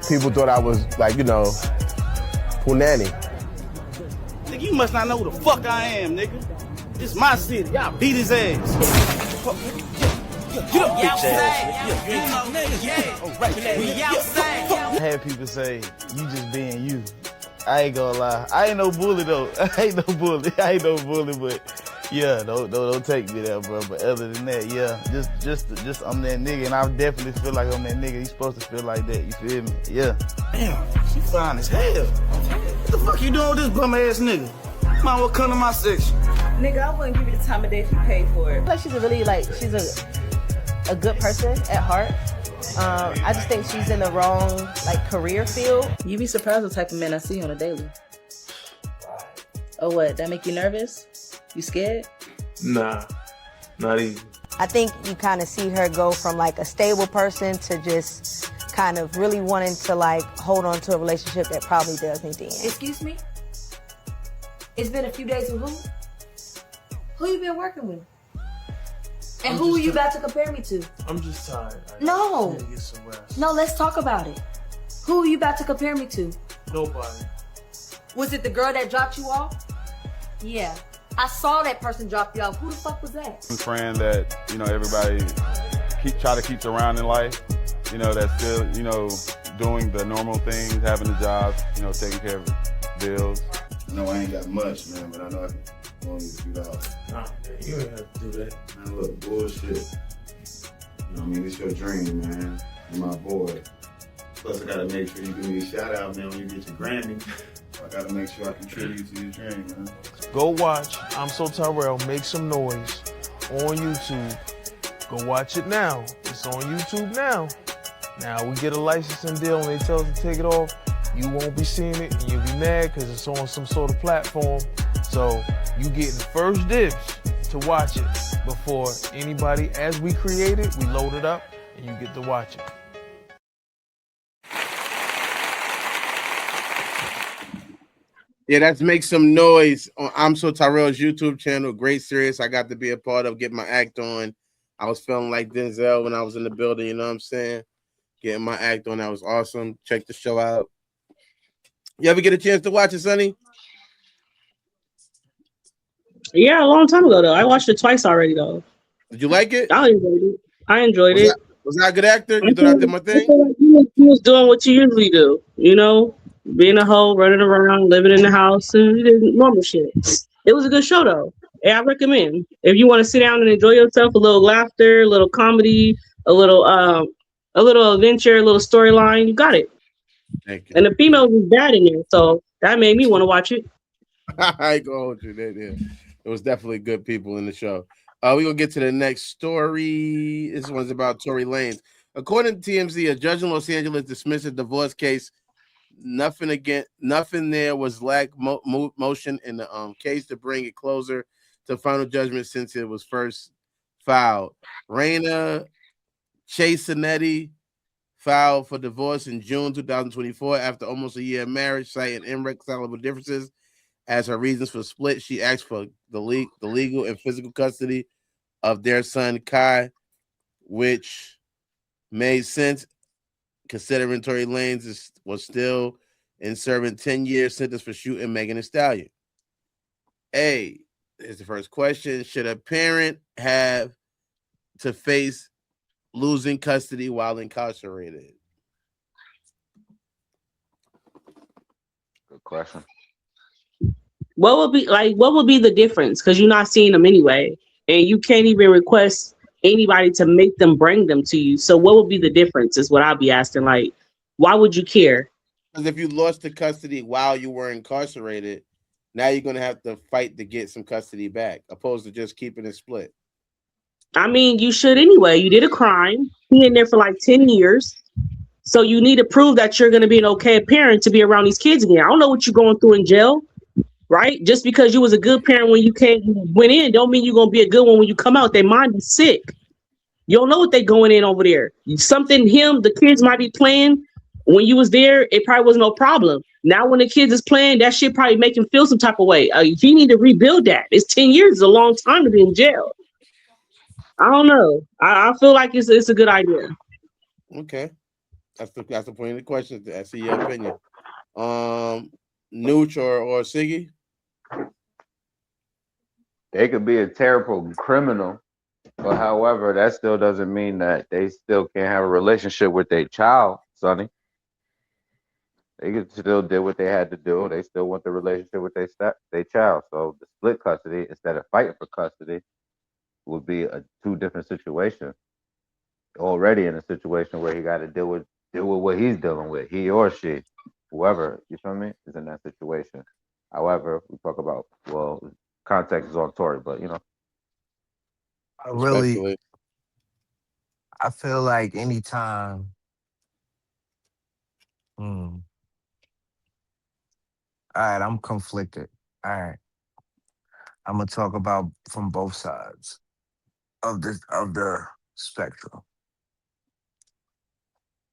People thought I was like, punani. Nigga, you must not know who the fuck I am, nigga. This my city. Y'all beat his ass. Get up, bitch ass. I had people say, you just being you. I ain't gonna lie. I ain't no bully though. I ain't no bully, but yeah, don't take me there, bro. But other than that, yeah, just I'm that nigga, and I definitely feel like I'm that nigga. You supposed to feel like that, you feel me? Yeah. Damn, she fine as hell. What the fuck you doing with this bum ass nigga? Might well come to my section. Nigga, I wouldn't give you the time of day if you paid for it. Like she's a good person at heart. I just think she's in the wrong career field. You be surprised what type of men I see on a daily. Oh, what? That make you nervous? You scared? Nah, not even. I think you kind of see her go from a stable person to just kind of really wanting to hold on to a relationship that probably does need to end. Excuse me? It's been a few days with who? Who you been working with? And who are you about to compare me to? I'm just tired. No. I need to get some rest. No, let's talk about it. Who are you about to compare me to? Nobody. Was it the girl that dropped you off? Yeah. I saw that person drop you off. Who the fuck was that? A friend that, everybody try to keep around in life, that's still, doing the normal things, having a job, taking care of bills. No, I ain't got much, man, but I know I can loan you a few dollars. Nah, man, you ain't have to do that. Man, look, bullshit. It's your dream, man. You're my boy. Plus, I gotta make sure you give me a shout out, man, when you get your Grammy. I gotta make sure I contribute to your dream, man. Go watch I'm So Tyrell, Make Some Noise on YouTube. Go watch it now. It's on YouTube now. Now we get a licensing deal and they tell us to take it off. You won't be seeing it and you'll be mad because it's on some sort of platform. So you getting first dibs to watch it before anybody. As we create it, we load it up and you get to watch it. Yeah, that's Make Some Noise on I'm So Tyrell's YouTube channel. Great series I got to be a part of, get my act on. I was feeling like Denzel when I was in the building, you know what I'm saying? Getting my act on, that was awesome. Check the show out. You ever get a chance to watch it, Sonny? Yeah, a long time ago, though. I watched it twice already, though. Did you like it? I enjoyed it. Was I a good actor? You thought I did my thing? I feel like you was doing what you usually do, being a hoe, running around, living in the house, and you did normal shit. It was a good show, though. Yeah, I recommend. If you want to sit down and enjoy yourself, a little laughter, a little comedy, a little adventure, a little storyline, you got it. Thank you. And the females was bad in there, so that made me want to watch it. I ain't gonna hold you there. It was definitely good people in the show. We're gonna get to the next story. This one's about Tory Lanez. According to TMZ, a judge in Los Angeles dismissed a divorce case. Nothing there was motion in the case to bring it closer to final judgment since it was first filed. Raina Chassagne filed for divorce in June 2024 after almost a year of marriage, citing irreconcilable differences as her reasons for split. She asked for the legal and physical custody of their son Kai, which made sense considering Tory Lanez was still in serving 10-year sentence for shooting Megan Thee Stallion. A, here's the first question. Should a parent have to face losing custody while incarcerated? Good question. What would be the difference? Because you're not seeing them anyway, and you can't even request anybody to make them bring them to you. So what would be the difference is what I'll be asking. Why would you care? Because if you lost the custody while you were incarcerated, now you're going to have to fight to get some custody back, opposed to just keeping it split. I mean, you should anyway. You did a crime. He in there for 10 years. So you need to prove that you're going to be an okay parent to be around these kids again. I don't know what you're going through in jail, right? Just because you was a good parent when you went in, don't mean you're going to be a good one when you come out. Their mind is sick. You don't know what they going in over there. The kids might be playing. When you was there, it probably was no problem. Now when the kids is playing, that shit probably make him feel some type of way. You need to rebuild that. It's 10 years. It's a long time to be in jail. I don't know. I feel like it's a good idea. Okay. That's the point of the question. I see your opinion. Nooch or Siggy? They could be a terrible criminal, but however, that still doesn't mean that they still can't have a relationship with their child, Sonny. They could still do what they had to do. They still want the relationship with their child. So the split custody instead of fighting for custody would be a two different situations. Already in a situation where he got to deal with what he's dealing with, he or she, whoever, you feel me, is in that situation. However, we talk about, well, context is on Tory, but I really, Respectfully. I feel like anytime, hmm, all right, I'm conflicted. All right, I'm gonna talk about from both sides of the spectrum.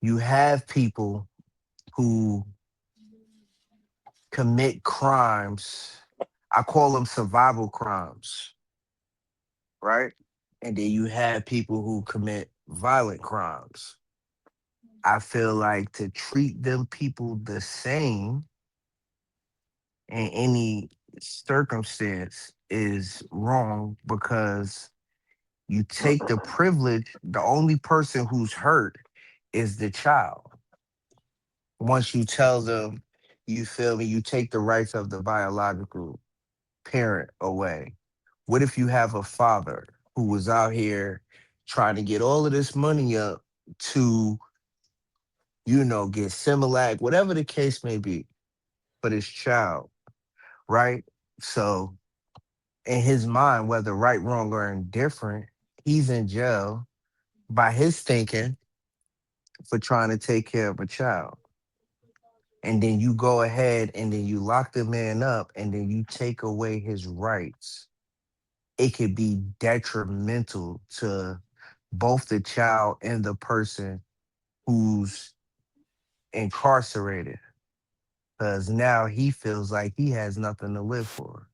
You have people who commit crimes. I call them survival crimes, right? And then you have people who commit violent crimes. I feel like to treat them people the same in any circumstance is wrong because you take the privilege, the only person who's hurt is the child. Once you tell them, you feel me, you take the rights of the biological parent away. What if you have a father who was out here trying to get all of this money up to, get Similac, whatever the case may be, for his child, right? So in his mind, whether right, wrong, or indifferent, he's in jail by his thinking for trying to take care of a child. And then you go ahead and then you lock the man up and then you take away his rights. It could be detrimental to both the child and the person who's incarcerated because now he feels like he has nothing to live for.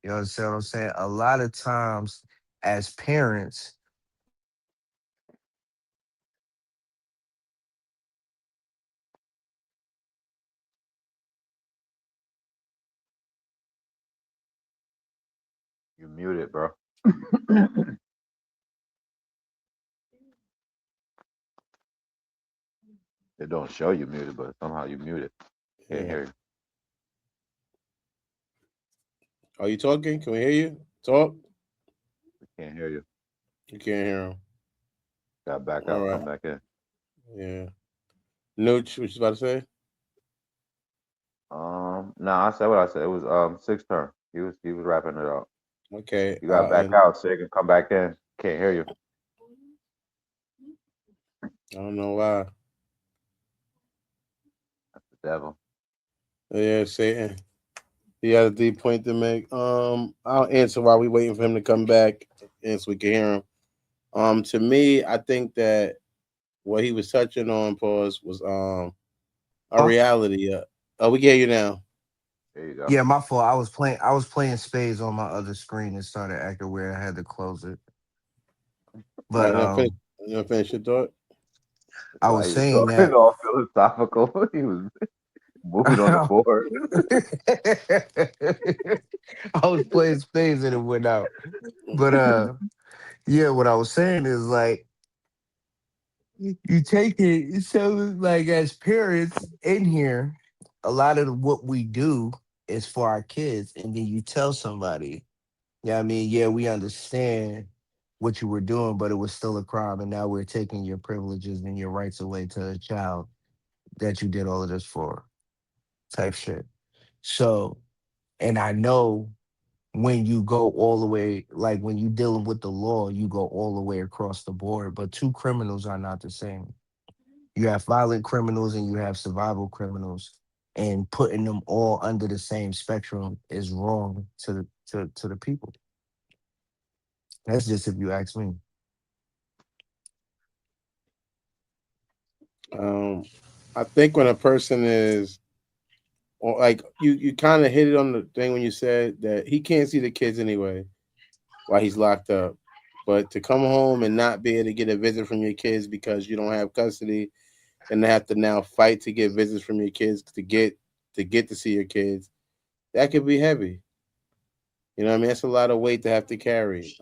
You understand what I'm saying? A lot of times, as parents, you muted, bro. It don't show you muted, but somehow you muted. Can't Yeah. hear you. Are you talking? Can we hear you? Talk. Can't hear you. You can't hear him. Got back All out, come right. back in. Yeah. Nooch, what you about to say? No, I said what I said. It was six turn. He was wrapping it up. Okay. You got back And out so you can come back in. Can't hear you. I don't know why. The devil. Yeah, Satan. He had a deep point to make. I'll answer while we waiting for him to come back, and so we can hear him. To me, I think that what he was touching on, pause, was a oh, reality. Oh, we can hear you now. There you go. yeah, my fault. I was playing spades on my other screen and started acting weird. I had to close it. All But right, finish your thought. I Why was he was saying going that all philosophical? He was moving on the I board. was playing spades and it went out. But yeah, what I was saying is like you take it so like as parents in here, a lot of what we do is for our kids, and then you tell somebody, yeah, I mean, yeah, we understand what you were doing, but it was still a crime, and now we're taking your privileges and your rights away to a child that you did all of this for, type shit. So, and I know when you go all the way, like when you dealing with the law, you go all the way across the board, but two criminals are not the same. You have violent criminals and you have survival criminals, and putting them all under the same spectrum is wrong to the people. That's just if you ask me. Um, I think when a person is, or like you kind of hit it on the thing when you said that he can't see the kids anyway while he's locked up, but to come home and not be able to get a visit from your kids because you don't have custody, and to have to now fight to get visits from your kids to see your kids, that could be heavy. You know what I mean? That's a lot of weight to have to carry.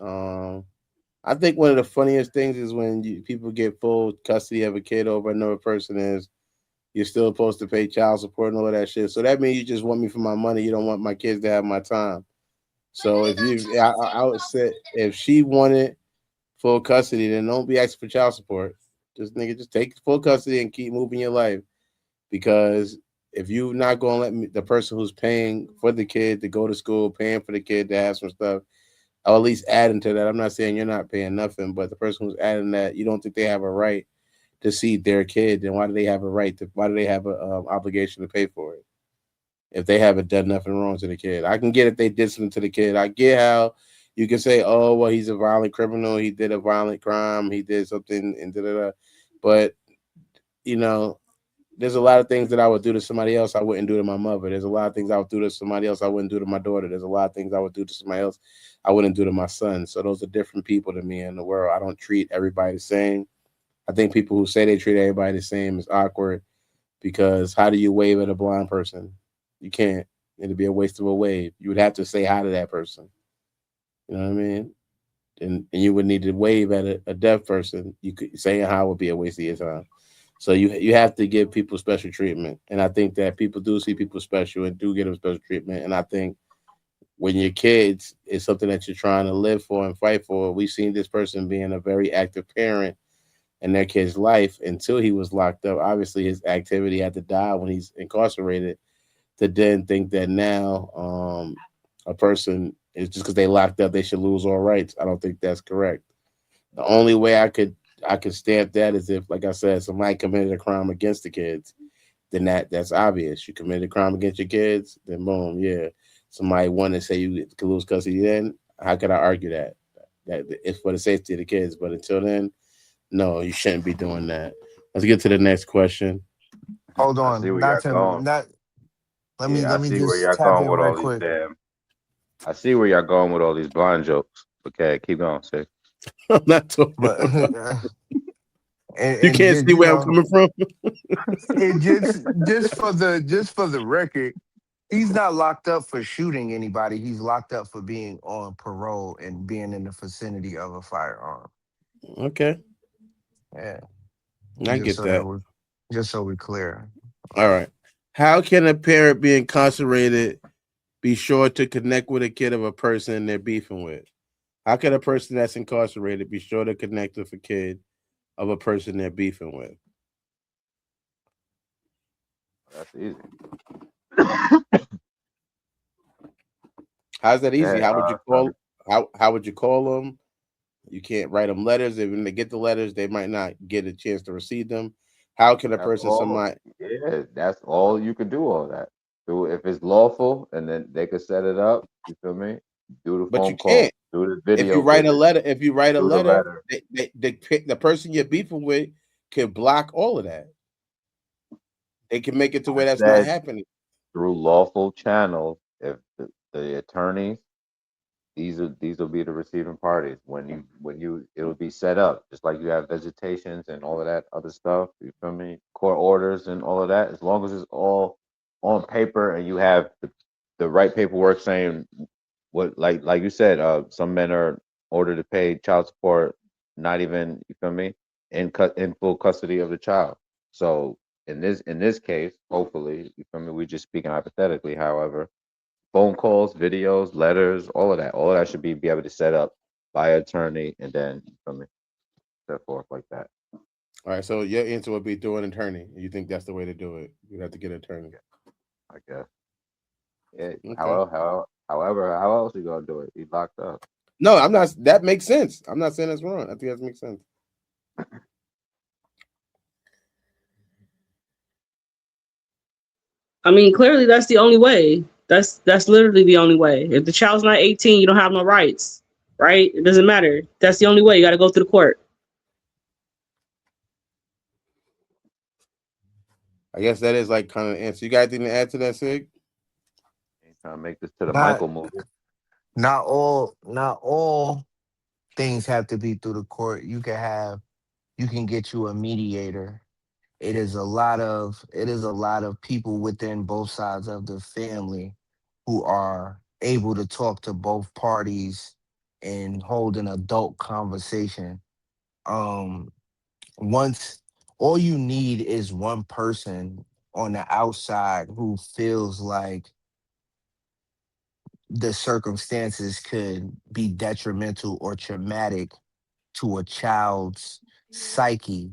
I think one of the funniest things is when people get full custody of a kid over another person is you're still supposed to pay child support and all of that shit. So that means you just want me for my money. You don't want my kids to have my time. So if you, I would say if she wanted full custody, then don't be asking for child support. Just take full custody and keep moving your life. Because if you're not gonna let me, the person who's paying for the kid to go to school, paying for the kid to have some stuff, I'll at least adding to that. I'm not saying you're not paying nothing, but the person who's adding that, you don't think they have a right to see their kid, then why do they have a right to? Why do they have a obligation to pay for it if they haven't done nothing wrong to the kid? I can get if they did something to the kid. I get how you can say, oh well, he's a violent criminal, he did a violent crime, he did something, and da da da. But you know, there's a lot of things that I would do to somebody else I wouldn't do to my mother. There's a lot of things I would do to somebody else I wouldn't do to my daughter. There's a lot of things I would do to somebody else I wouldn't do to my son. So those are different people to me in the world. I don't treat everybody the same. I think people who say they treat everybody the same is awkward because how do you wave at a blind person? You can't. It'd be a waste of a wave. You would have to say hi to that person. You know what I mean? And you would need to wave at a deaf person. You could saying hi would be a waste of your time. So you have to give people special treatment, and I think that people do see people special and do get them special treatment. And I think when your kids is something that you're trying to live for and fight for, we've seen this person being a very active parent in their kid's life until he was locked up. Obviously, his activity had to die when he's incarcerated. To then think that now a person is just because they locked up, they should lose all rights. I don't think that's correct. The only way I could stamp that is if, like I said, somebody committed a crime against the kids. Then that's obvious. You committed a crime against your kids, then boom, yeah. Somebody wanted to say you could lose custody. Then how could I argue that? That it's for the safety of the kids. But until then, no, you shouldn't be doing that. Let's get to the next question. Hold I see on, where not y'all to going. not. Yeah, I Let me see where just y'all tap going in with right all these quick. damn. I see where y'all going with all these blind jokes. Okay, keep going, sis. I'm not talking But about. You and can't just see where I'm coming from. it just for the record, he's not locked up for shooting anybody. He's locked up for being on parole and being in the vicinity of a firearm. Okay, Yeah, I just get so that that. we're just so we're clear. All right. How can a parent be incarcerated be sure to connect with a kid of a person they're beefing with? How can a person that's incarcerated be sure to connect with a kid of a person they're beefing with? That's easy. How's that Go easy? ahead, How would you Sonny. call? How would you call them? You can't write them letters. If when they get the letters, they might not get a chance to receive them. How can a That's person all. somebody? Yeah, that's all you could do. All that. Do if it's lawful, and then they could set it up. You feel me? Do the But you phone call. can't. Do the If you video write a visit. letter, if you write a Do the letter, letter. the person you're beefing with can block all of that. They can make it to I where that's not said happening. through lawful channels. If the attorneys, these will be the receiving parties when you it'll be set up just like you have vegetations and all of that other stuff. You feel me? Court orders and all of that. As long as it's all on paper and you have the right paperwork saying what like you said, some men are ordered to pay child support, not even you feel me in full custody of the child. So in this case, hopefully, you feel me. We're just speaking hypothetically. However, phone calls, videos, letters, all of that should be able to set up by attorney and then you feel me set forth like that. All right. So your answer would be through an attorney. You think that's the way to do it? You'd have to get an attorney. I guess. Yeah. Okay. However, how else you gonna do it? He's locked up. No, I'm not. That makes sense. I'm not saying that's wrong. I think that makes sense. I mean, clearly that's the only way. That's literally the only way. If the child's not 18, you don't have no rights, right? It doesn't matter. That's the only way. You got to go through the court. I guess that is like kind of the answer. You got anything to add to that, Sig? Ain't trying to make this to the Not Michael movie. not all things have to be through the court. You can get you a mediator it is a lot of people within both sides of the family who are able to talk to both parties and hold an adult conversation. Um, once all you need is one person on the outside who feels like the circumstances could be detrimental or traumatic to a child's psyche,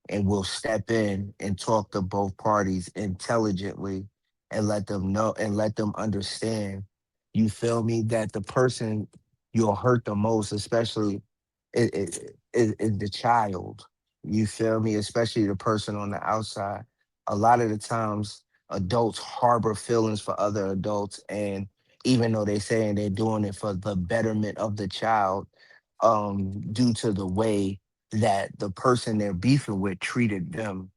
and will step in and talk to both parties intelligently and let them know and let them understand, you feel me, that the person you'll hurt the most, especially is the child. You feel me? Especially the person on the outside. A lot of the times adults harbor feelings for other adults, and even though they saying they're doing it for the betterment of the child, due to the way that the person they're beefing with treated them.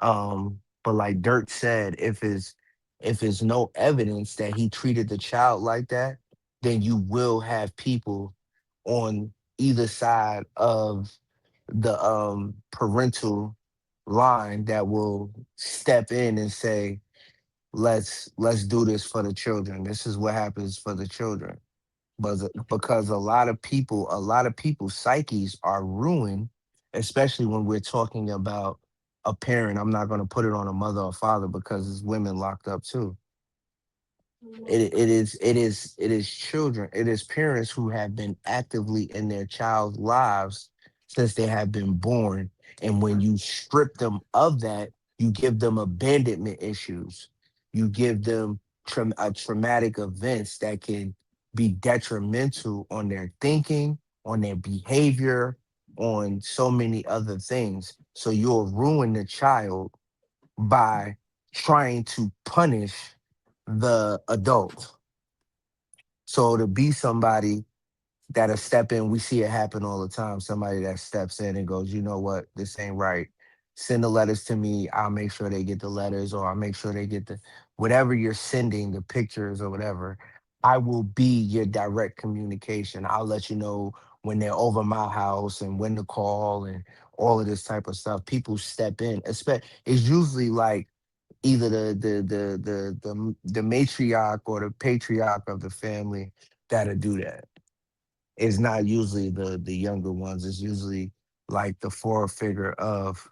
But like Dirk said, if it's no evidence that he treated the child like that, then you will have people on either side of the parental line that will step in and say, let's do this for the children. This is what happens for the children. But because a lot of people's psyches are ruined, especially when we're talking about a parent. I'm not going to put it on a mother or father because there's women locked up too. It is children, it is parents who have been actively in their child's lives since they have been born. And when you strip them of that, you give them abandonment issues, you give them traumatic events that can be detrimental on their thinking, on their behavior, on so many other things. So you'll ruin the child by trying to punish the adult. So to be somebody that'll step in, we see it happen all the time. Somebody that steps in and goes, you know what, this ain't right. Send the letters to me. I'll make sure they get the letters, or I'll make sure they get the whatever you're sending, the pictures or whatever. I will be your direct communication. I'll let you know when they're over my house and when to call and all of this type of stuff. People step in. It's usually like either the matriarch or the patriarch of the family that'll do that. It's not usually the younger ones. It's usually like the fourth figure of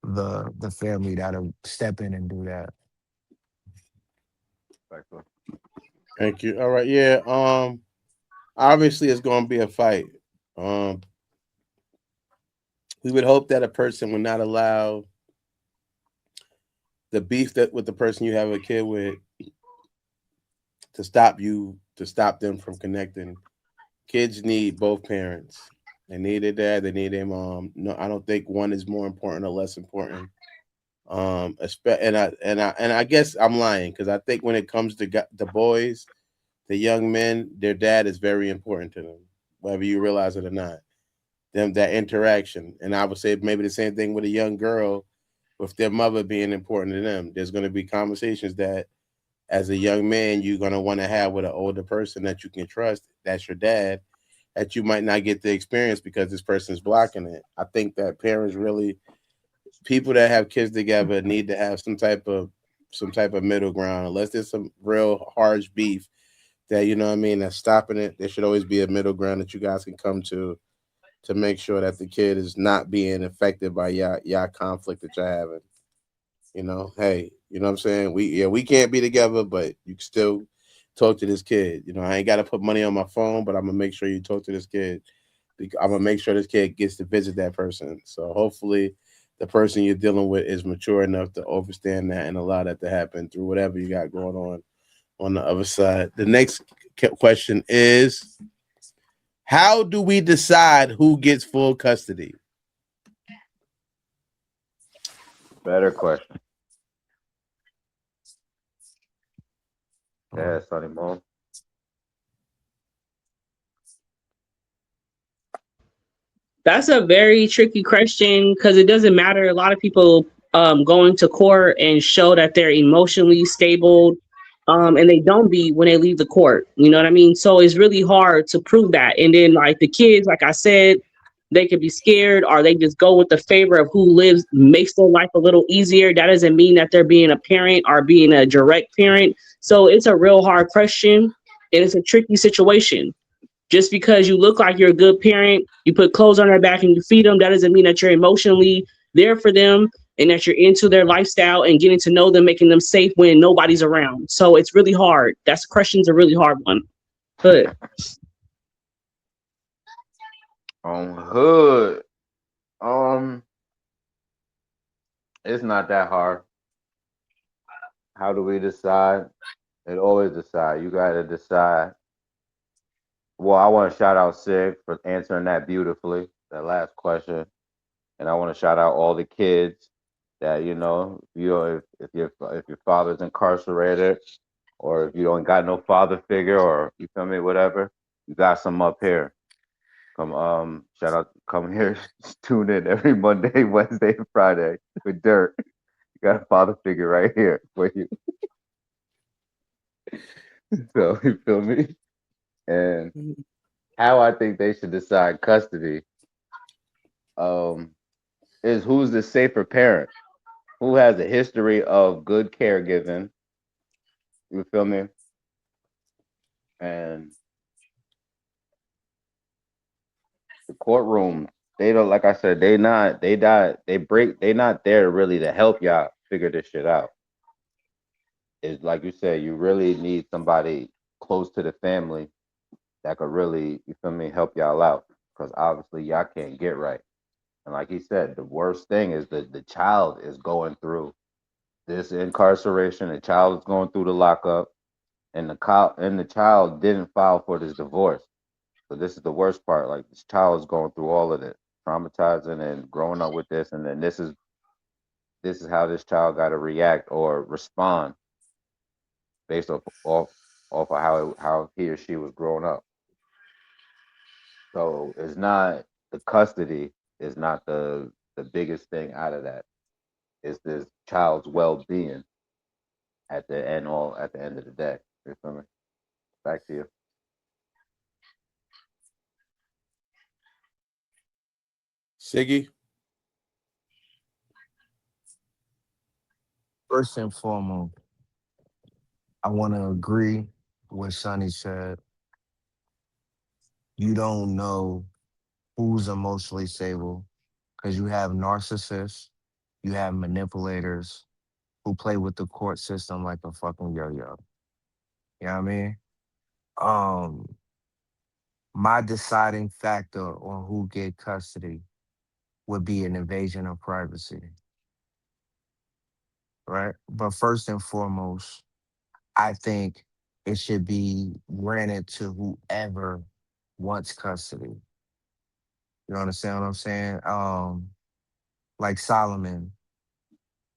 the family that'll step in and do that. Thank you. All right. Yeah. Obviously, it's going to be a fight. Um. We would hope that a person would not allow the beef that with the person you have a kid with to stop them from connecting. Kids need both parents. They need their dad. They need their mom. No, I don't think one is more important or less important. And I guess I'm lying because I think when it comes to the boys, the young men, their dad is very important to them, whether you realize it or not. Them that interaction, and I would say maybe the same thing with a young girl, with their mother being important to them. There's going to be conversations that, as a young man, you're going to want to have with an older person that you can trust. That's your dad. That you might not get the experience because this person's blocking it. I think that parents really, people that have kids together, need to have some type of middle ground. Unless there's some real harsh beef that you know what I mean that's stopping it. There should always be a middle ground that you guys can come to make sure that the kid is not being affected by y'all conflict that y'all having. Hey, you know what I'm saying? We can't be together, but you can still talk to this kid. I ain't gotta put money on my phone, but I'm gonna make sure you talk to this kid. I'm gonna make sure this kid gets to visit that person. So hopefully the person you're dealing with is mature enough to understand that and allow that to happen through whatever you got going on the other side. The next question is, how do we decide who gets full custody? Better question. Yeah, Sonny Mo. That's a very tricky question because it doesn't matter. A lot of people going to court and show that they're emotionally stable, and they don't be when they leave the court. You know what I mean? So it's really hard to prove that. And then like the kids, like I said, they could be scared, or they just go with the favor of who lives makes their life a little easier. That doesn't mean that they're being a parent or being a direct parent. So it's a real hard question, and it's a tricky situation. Just because you look like you're a good parent, you put clothes on their back and you feed them, that doesn't mean that you're emotionally there for them and that you're into their lifestyle and getting to know them, making them safe when nobody's around. So it's really hard. That's question's a really hard one. But On hood, um, it's not that hard. How do we decide? It always decide. You got to decide. Well, I want to shout out Sig for answering that beautifully, that last question, and I want to shout out all the kids that if your father's incarcerated, or if you don't got no father figure, or you feel me, whatever, you got some up here. Shout out, come here, tune in every Monday, Wednesday, and Friday with Dirt. You got a father figure right here for you. So you feel me? And how I think they should decide custody um is who's the safer parent, who has a history of good caregiving. You feel me? And the courtroom, they don't, like I said, they not there really to help y'all figure this shit out. It's like you said, you really need somebody close to the family that could really, you feel me, help y'all out. Because obviously y'all can't get right. And like he said, the worst thing is that the child is going through this incarceration, the child is going through the lockup, and the child didn't file for this divorce. So this is the worst part. Like this child is going through all of it, traumatizing and growing up with this, and then this is how this child got to react or respond based off of how he or she was growing up. So it's not the custody is not the biggest thing out of that. It's this child's well being at the end of the day. You feel me? Back to you. Siggy. First and foremost, I want to agree with Sonny said. You don't know who's emotionally stable because you have narcissists, you have manipulators who play with the court system like a fucking yo-yo. You know what I mean? Um, my deciding factor on who get custody would be an invasion of privacy, right? But first and foremost, I think it should be granted to whoever wants custody. You understand what I'm saying? Like Solomon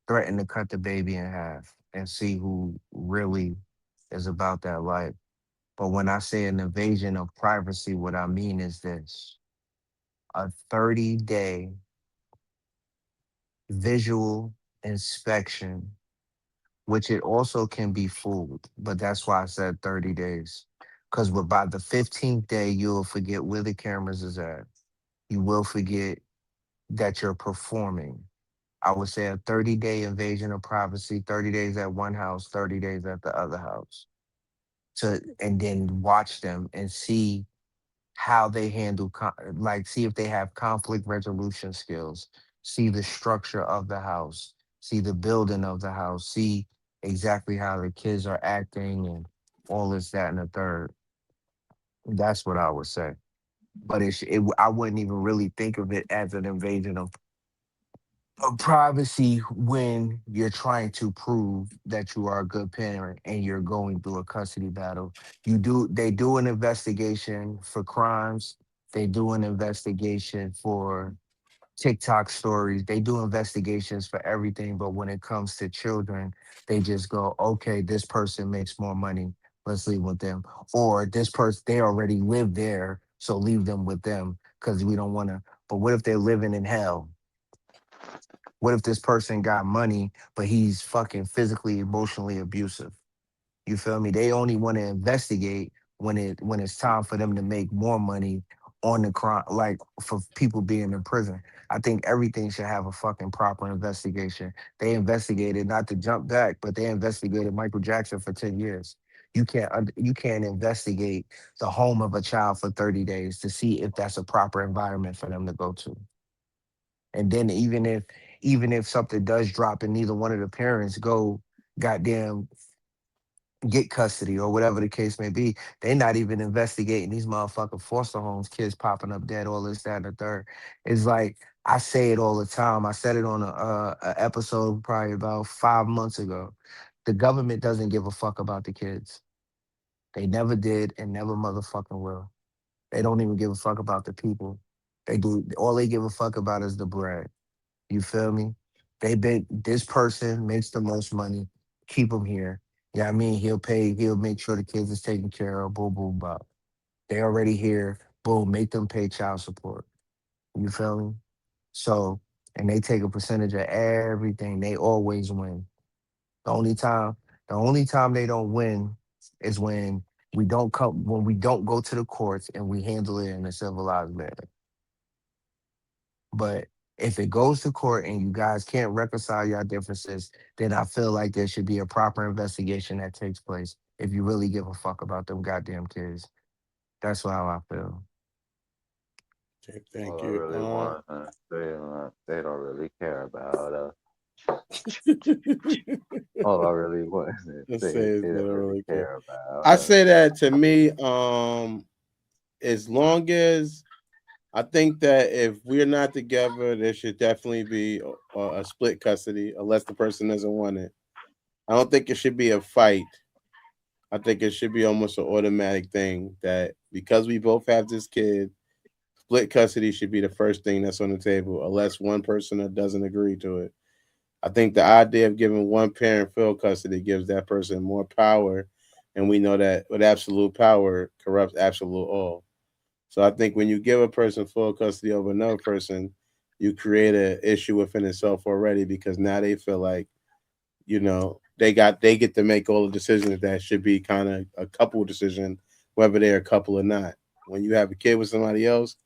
threatened to cut the baby in half and see who really is about that life. But when I say an invasion of privacy, what I mean is this: a 30-day visual inspection, which it also can be fooled, but that's why I said 30 days. Because by the 15th day, you'll forget where the cameras is at. You will forget that you're performing. I would say a 30-day invasion of privacy, 30 days at one house, 30 days at the other house. And then watch them and see how they handle like see if they have conflict resolution skills, see the structure of the house, see the building of the house, see exactly how the kids are acting and all this, that, and the third. That's what I would say. But I wouldn't even really think of it as an invasion of privacy when you're trying to prove that you are a good parent and you're going through a custody battle. They do an investigation for crimes, they do an investigation for TikTok stories, they do investigations for everything, but when it comes to children, they just go, okay, this person makes more money, let's leave with them. Or this person, they already live there, so leave them with them because we don't want to. But what if they're living in hell? What if this person got money, but he's fucking physically, emotionally abusive? You feel me? They only want to investigate when it's time for them to make more money on the crime, like for people being in prison. I think everything should have a fucking proper investigation. They investigated, not to jump back, but they investigated Michael Jackson for 10 years. You can't investigate the home of a child for 30 days to see if that's a proper environment for them to go to. And then even if something does drop and neither one of the parents go goddamn get custody or whatever the case may be, they not even investigating these motherfucking foster homes, kids popping up dead, all this, that, and the third. It's like I say it all the time. I said it on a episode probably about 5 months ago. The government doesn't give a fuck about the kids. They never did and never motherfucking will. They don't even give a fuck about the people. They do all they give a fuck about is the bread. You feel me? This person makes the most money, keep them here. Yeah, I mean, he'll make sure the kids is taken care of, boom, boom, bop. They already here, boom, make them pay child support. You feel me? So, and they take a percentage of everything. They always win. The only time, the only time they don't win is when we don't go to the courts and we handle it in a civilized manner. But if it goes to court and you guys can't reconcile your differences, then I feel like there should be a proper investigation that takes place if you really give a fuck about them goddamn kids. That's how I feel. Okay, thank All I you. really want, they don't really care about us. All I really want is Let's they say they don't don't really really care. care about I us. say that to me, as long as I think that if we're not together, there should definitely be a split custody, unless the person doesn't want it. I don't think it should be a fight. I think it should be almost an automatic thing that because we both have this kid, split custody should be the first thing that's on the table, unless one person doesn't agree to it. I think the idea of giving one parent full custody gives that person more power, and we know that with absolute power corrupts absolute all. So I think when you give a person full custody over another person, you create an issue within itself already because now they feel like, they get to make all the decisions that should be kind of a couple decision, whether they're a couple or not. When you have a kid with somebody else,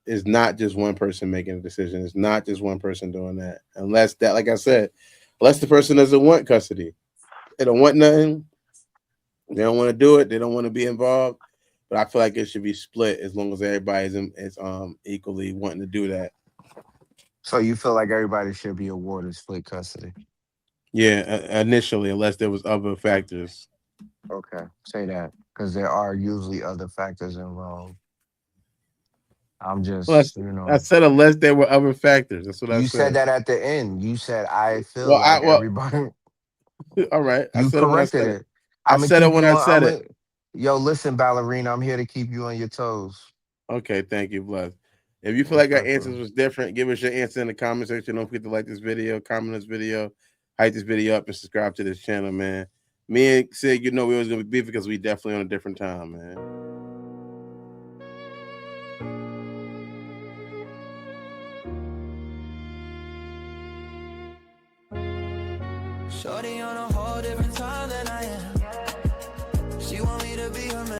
it's not just one person making a decision. It's not just one person doing that. Unless that, like I said, unless the person doesn't want custody. They don't want nothing. They don't want to do it. They don't want to be involved. But I feel like it should be split as long as everybody is equally wanting to do that. So you feel like everybody should be awarded split custody? Yeah, initially, unless there was other factors. Okay, say that because there are usually other factors involved. I'm Well, just, I said unless there were other factors. That's what I you said said. that at the end. You said I feel Well, like everybody. all right. I You said it when I corrected said it. it. I I'm gonna said it keep when you I on. said it. Yo, listen, ballerina. I'm here to keep you on your toes. Okay, thank you, Bless. If you feel like our Respectfully. answers was different, give us your answer in the comment section. Don't forget to like this video, comment this video, hype this video up, and subscribe to this channel, man. Me and Sig, we was gonna be beef because we definitely on a different time, man. Shorty on a whole different time than I am. She want me to be her man.